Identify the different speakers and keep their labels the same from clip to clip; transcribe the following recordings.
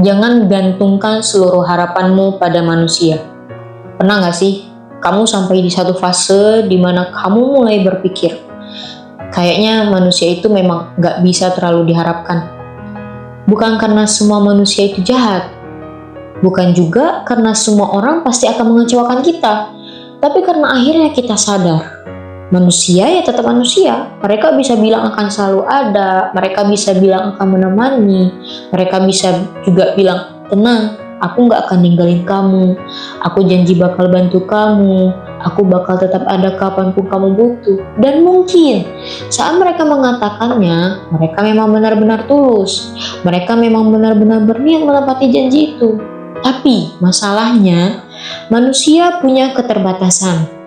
Speaker 1: Jangan gantungkan seluruh harapanmu pada manusia. Pernah gak sih kamu sampai di satu fase di mana kamu mulai berpikir, kayaknya manusia itu memang gak bisa terlalu diharapkan. Bukan karena semua manusia itu jahat, bukan juga karena semua orang pasti akan mengecewakan kita, tapi karena akhirnya kita sadar, manusia ya tetap manusia. Mereka bisa bilang akan selalu ada, mereka bisa bilang akan menemani, mereka bisa juga bilang, tenang, aku gak akan ninggalin kamu, aku janji bakal bantu kamu, aku bakal tetap ada kapanpun kamu butuh. Dan mungkin saat mereka mengatakannya, mereka memang benar-benar tulus, mereka memang benar-benar berniat menepati janji itu. Tapi masalahnya, manusia punya keterbatasan.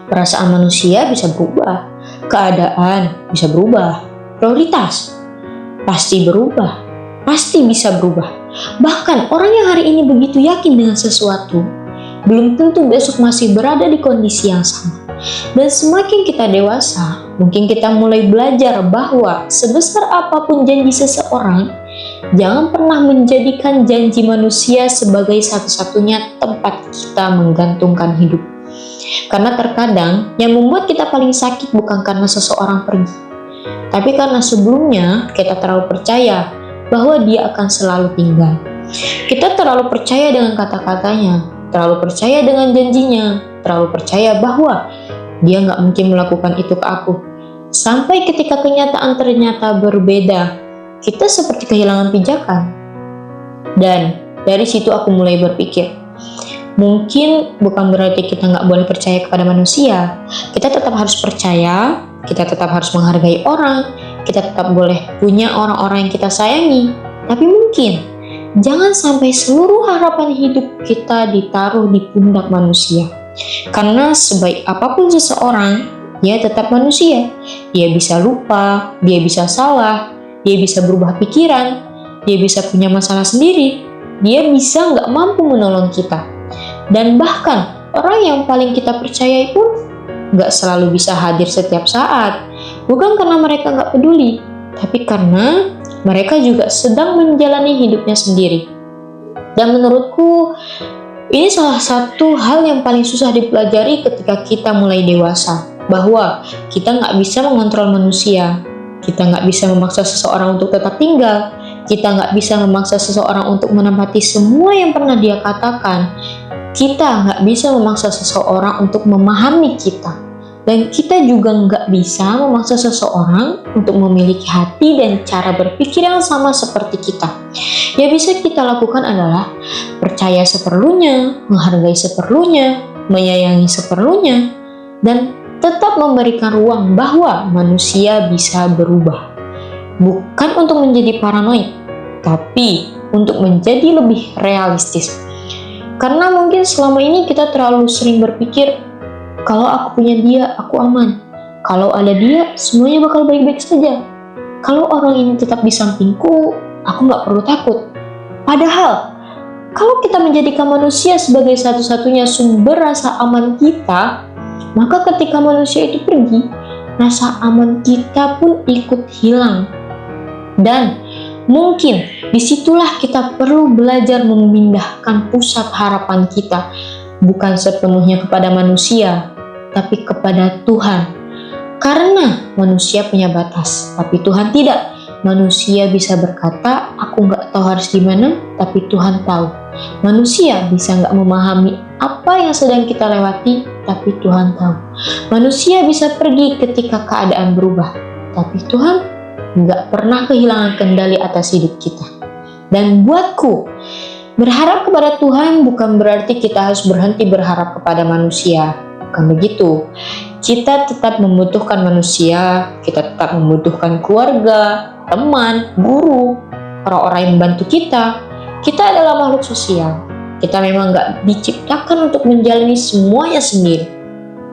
Speaker 1: Perasaan manusia bisa berubah, keadaan bisa berubah, prioritas pasti berubah, pasti bisa berubah. Bahkan orang yang hari ini begitu yakin dengan sesuatu, belum tentu besok masih berada di kondisi yang sama. Dan semakin kita dewasa, mungkin kita mulai belajar bahwa sebesar apapun janji seseorang, jangan pernah menjadikan janji manusia sebagai satu-satunya tempat kita menggantungkan hidup. Karena terkadang yang membuat kita paling sakit bukan karena seseorang pergi, tapi karena sebelumnya kita terlalu percaya bahwa dia akan selalu tinggal. Kita terlalu percaya dengan kata-katanya, terlalu percaya dengan janjinya, terlalu percaya bahwa dia gak mungkin melakukan itu ke aku. Sampai ketika kenyataan ternyata berbeda, kita seperti kehilangan pijakan. Dan dari situ aku mulai berpikir, mungkin bukan berarti kita nggak boleh percaya kepada manusia. Kita tetap harus percaya, kita tetap harus menghargai orang, kita tetap boleh punya orang-orang yang kita sayangi. Tapi mungkin jangan sampai seluruh harapan hidup kita ditaruh di pundak manusia. Karena sebaik apapun seseorang, dia tetap manusia. Dia bisa lupa, dia bisa salah, dia bisa berubah pikiran, dia bisa punya masalah sendiri, dia bisa nggak mampu menolong kita. Dan bahkan orang yang paling kita percayai pun gak selalu bisa hadir setiap saat. Bukan karena mereka gak peduli, tapi karena mereka juga sedang menjalani hidupnya sendiri. Dan menurutku ini salah satu hal yang paling susah dipelajari ketika kita mulai dewasa, bahwa kita gak bisa mengontrol manusia, kita gak bisa memaksa seseorang untuk tetap tinggal, kita gak bisa memaksa seseorang untuk menempati semua yang pernah dia katakan. Kita nggak bisa memaksa seseorang untuk memahami kita. Dan kita juga nggak bisa memaksa seseorang untuk memiliki hati dan cara berpikir yang sama seperti kita. Yang bisa kita lakukan adalah percaya seperlunya, menghargai seperlunya, menyayangi seperlunya, dan tetap memberikan ruang bahwa manusia bisa berubah. Bukan untuk menjadi paranoid, tapi untuk menjadi lebih realistis. Karena mungkin selama ini kita terlalu sering berpikir, kalau aku punya dia, aku aman. Kalau ada dia, semuanya bakal baik-baik saja. Kalau orang ini tetap di sampingku, aku gak perlu takut. Padahal, kalau kita menjadikan manusia sebagai satu-satunya sumber rasa aman kita, maka ketika manusia itu pergi, rasa aman kita pun ikut hilang. Dan mungkin disitulah kita perlu belajar memindahkan pusat harapan kita, bukan sepenuhnya kepada manusia, tapi kepada Tuhan. Karena manusia punya batas, tapi Tuhan tidak. Manusia bisa berkata, aku gak tahu harus gimana, tapi Tuhan tahu. Manusia bisa gak memahami apa yang sedang kita lewati, tapi Tuhan tahu. Manusia bisa pergi ketika keadaan berubah, tapi Tuhan gak pernah kehilangan kendali atas hidup kita. Dan buatku, berharap kepada Tuhan bukan berarti kita harus berhenti berharap kepada manusia. Bukan begitu. Kita tetap membutuhkan manusia, kita tetap membutuhkan keluarga, teman, guru, orang-orang yang membantu kita. Kita adalah makhluk sosial. Kita memang gak diciptakan untuk menjalani semuanya sendiri.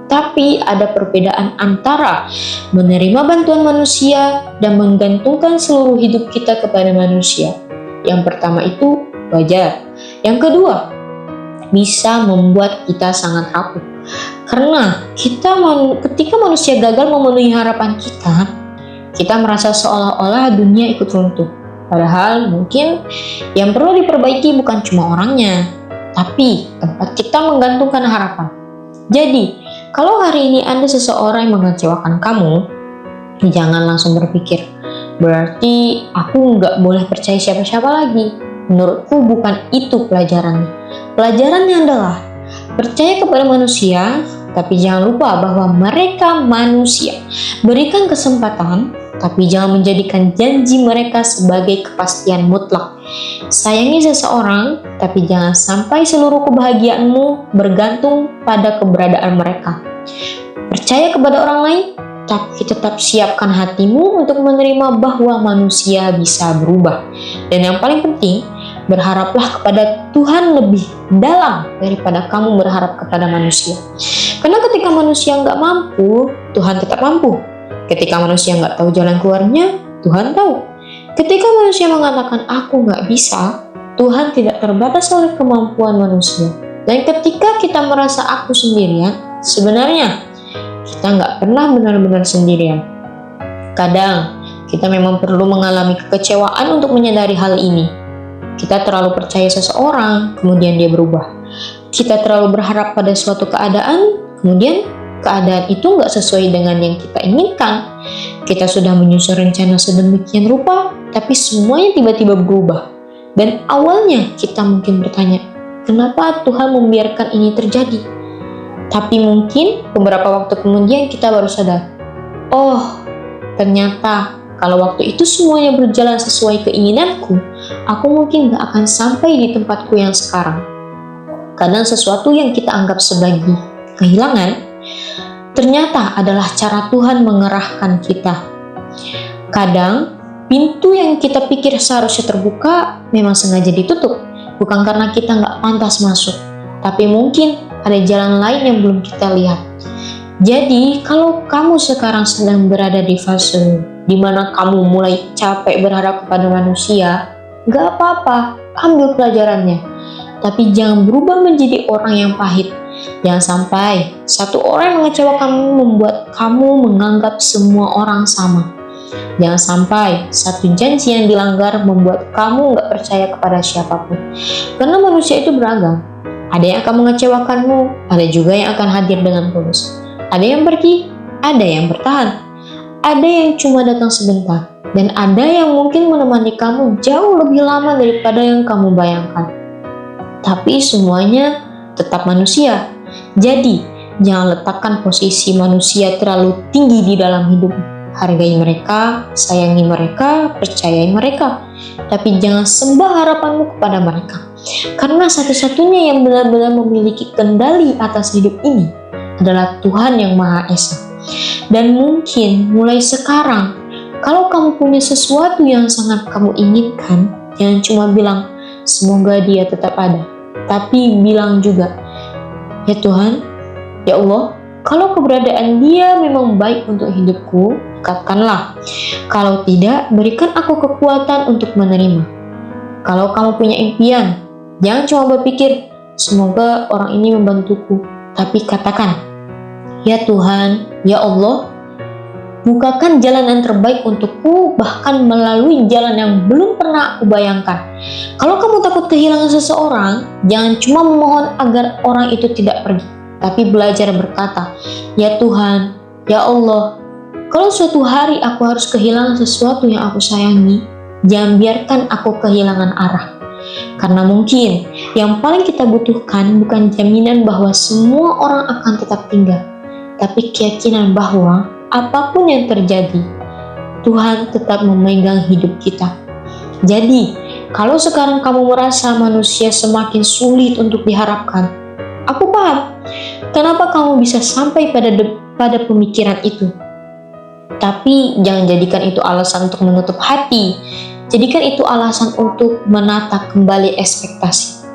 Speaker 1: Tapi ada perbedaan antara menerima bantuan manusia dan menggantungkan seluruh hidup kita kepada manusia. Yang pertama itu wajar. Yang kedua, bisa membuat kita sangat rapuh. Karena ketika manusia gagal memenuhi harapan kita merasa seolah-olah dunia ikut runtuh. Padahal mungkin yang perlu diperbaiki bukan cuma orangnya, tapi tempat kita menggantungkan harapan. Jadi, kalau hari ini ada seseorang yang mengecewakan kamu, jangan langsung berpikir, berarti aku nggak boleh percaya siapa-siapa lagi. Menurutku bukan itu pelajarannya. Pelajarannya adalah percaya kepada manusia, tapi jangan lupa bahwa mereka manusia. Berikan kesempatan, tapi jangan menjadikan janji mereka sebagai kepastian mutlak. Sayangi seseorang, tapi jangan sampai seluruh kebahagiaanmu bergantung pada keberadaan mereka. Percaya kepada orang lain, tapi tetap siapkan hatimu untuk menerima bahwa manusia bisa berubah. Dan yang paling penting, berharaplah kepada Tuhan lebih dalam daripada kamu berharap kepada manusia. Karena ketika manusia nggak mampu, Tuhan tetap mampu. Ketika manusia nggak tahu jalan keluarnya, Tuhan tahu. Ketika manusia mengatakan aku nggak bisa, Tuhan tidak terbatas oleh kemampuan manusia. Dan ketika kita merasa aku sendirian, sebenarnya kita nggak pernah benar-benar sendirian. Kadang kita memang perlu mengalami kekecewaan untuk menyadari hal ini. Kita terlalu percaya seseorang, kemudian dia berubah. Kita terlalu berharap pada suatu keadaan, kemudian keadaan itu nggak sesuai dengan yang kita inginkan. Kita sudah menyusun rencana sedemikian rupa, tapi semuanya tiba-tiba berubah. Dan awalnya kita mungkin bertanya, kenapa Tuhan membiarkan ini terjadi? Tapi mungkin beberapa waktu kemudian kita baru sadar, oh ternyata kalau waktu itu semuanya berjalan sesuai keinginanku, aku mungkin gak akan sampai di tempatku yang sekarang. Kadang sesuatu yang kita anggap sebagai kehilangan, ternyata adalah cara Tuhan mengerahkan kita. Kadang pintu yang kita pikir seharusnya terbuka memang sengaja ditutup, bukan karena kita gak pantas masuk, tapi mungkin ada jalan lain yang belum kita lihat. Jadi, kalau kamu sekarang sedang berada di fase di mana kamu mulai capek berharap kepada manusia, gak apa-apa, ambil pelajarannya. Tapi jangan berubah menjadi orang yang pahit. Jangan sampai satu orang yang mengecewakanmu membuat kamu menganggap semua orang sama. Jangan sampai satu janji yang dilanggar membuat kamu gak percaya kepada siapapun. Karena manusia itu beragam. Ada yang akan mengecewakanmu, ada juga yang akan hadir dengan tulus. Ada yang pergi, ada yang bertahan. Ada yang cuma datang sebentar, dan ada yang mungkin menemani kamu jauh lebih lama daripada yang kamu bayangkan. Tapi semuanya tetap manusia. Jadi, jangan letakkan posisi manusia terlalu tinggi di dalam hidup. Hargai mereka, sayangi mereka, percayai mereka. Tapi jangan sembah harapanmu kepada mereka. Karena satu-satunya yang benar-benar memiliki kendali atas hidup ini adalah Tuhan yang Maha Esa. Dan mungkin mulai sekarang, kalau kamu punya sesuatu yang sangat kamu inginkan, jangan cuma bilang, semoga dia tetap ada. Tapi bilang juga, ya Tuhan, ya Allah, kalau keberadaan dia memang baik untuk hidupku, katakanlah. Kalau tidak, berikan aku kekuatan untuk menerima. Kalau kamu punya impian, jangan cuma berpikir, semoga orang ini membantuku. Tapi katakan, ya Tuhan, ya Allah, bukakan jalan yang terbaik untukku, bahkan melalui jalan yang belum pernah aku bayangkan. Kalau kamu takut kehilangan seseorang, jangan cuma memohon agar orang itu tidak pergi, tapi belajar berkata, ya Tuhan, ya Allah, kalau suatu hari aku harus kehilangan sesuatu yang aku sayangi, jangan biarkan aku kehilangan arah. Karena mungkin yang paling kita butuhkan bukan jaminan bahwa semua orang akan tetap tinggal, tapi keyakinan bahwa apapun yang terjadi, Tuhan tetap memegang hidup kita. Jadi, kalau sekarang kamu merasa manusia semakin sulit untuk diharapkan, aku paham kenapa kamu bisa sampai pada pemikiran itu. Tapi jangan jadikan itu alasan untuk menutup hati. Jadikan itu alasan untuk menata kembali ekspektasi.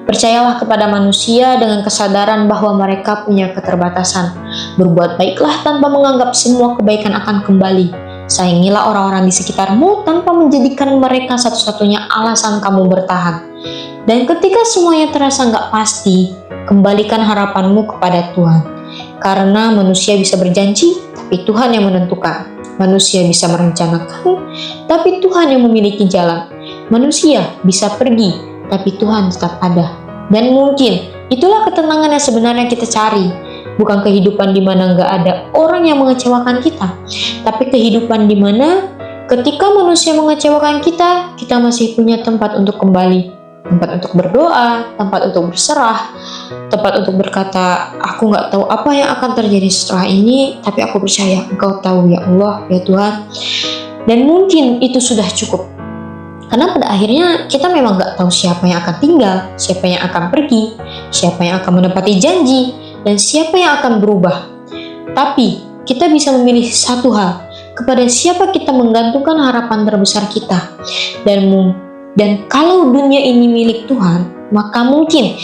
Speaker 1: Percayalah kepada manusia dengan kesadaran bahwa mereka punya keterbatasan. Berbuat baiklah tanpa menganggap semua kebaikan akan kembali. Sayangilah orang-orang di sekitarmu tanpa menjadikan mereka satu-satunya alasan kamu bertahan. Dan ketika semuanya terasa nggak pasti, kembalikan harapanmu kepada Tuhan. Karena manusia bisa berjanji, tapi Tuhan yang menentukan. Manusia bisa merencanakan, tapi Tuhan yang memiliki jalan. Manusia bisa pergi, tapi Tuhan tetap ada. Dan mungkin itulah ketenangan yang sebenarnya kita cari. Bukan kehidupan di mana nggak ada orang yang mengecewakan kita, tapi kehidupan di mana ketika manusia mengecewakan kita, kita masih punya tempat untuk kembali. Tempat untuk berdoa, tempat untuk berserah, tempat untuk berkata, aku nggak tahu apa yang akan terjadi setelah ini, tapi aku percaya Engkau tahu ya Allah, ya Tuhan. Dan mungkin itu sudah cukup. Karena pada akhirnya kita memang nggak tahu siapa yang akan tinggal, siapa yang akan pergi, siapa yang akan menepati janji, dan siapa yang akan berubah. Tapi kita bisa memilih satu hal, kepada siapa kita menggantungkan harapan terbesar kita. Dan kalau dunia ini milik Tuhan, maka mungkin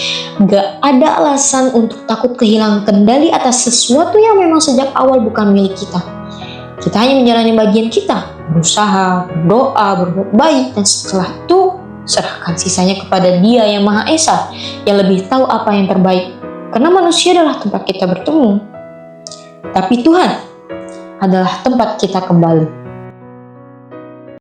Speaker 1: gak ada alasan untuk takut kehilangan kendali atas sesuatu yang memang sejak awal bukan milik kita. Kita hanya menjalani bagian kita, berusaha, berdoa, berbuat baik, dan setelah itu serahkan sisanya kepada Dia yang Maha Esa, yang lebih tahu apa yang terbaik. Karena manusia adalah tempat kita bertemu, tapi Tuhan adalah tempat kita kembali.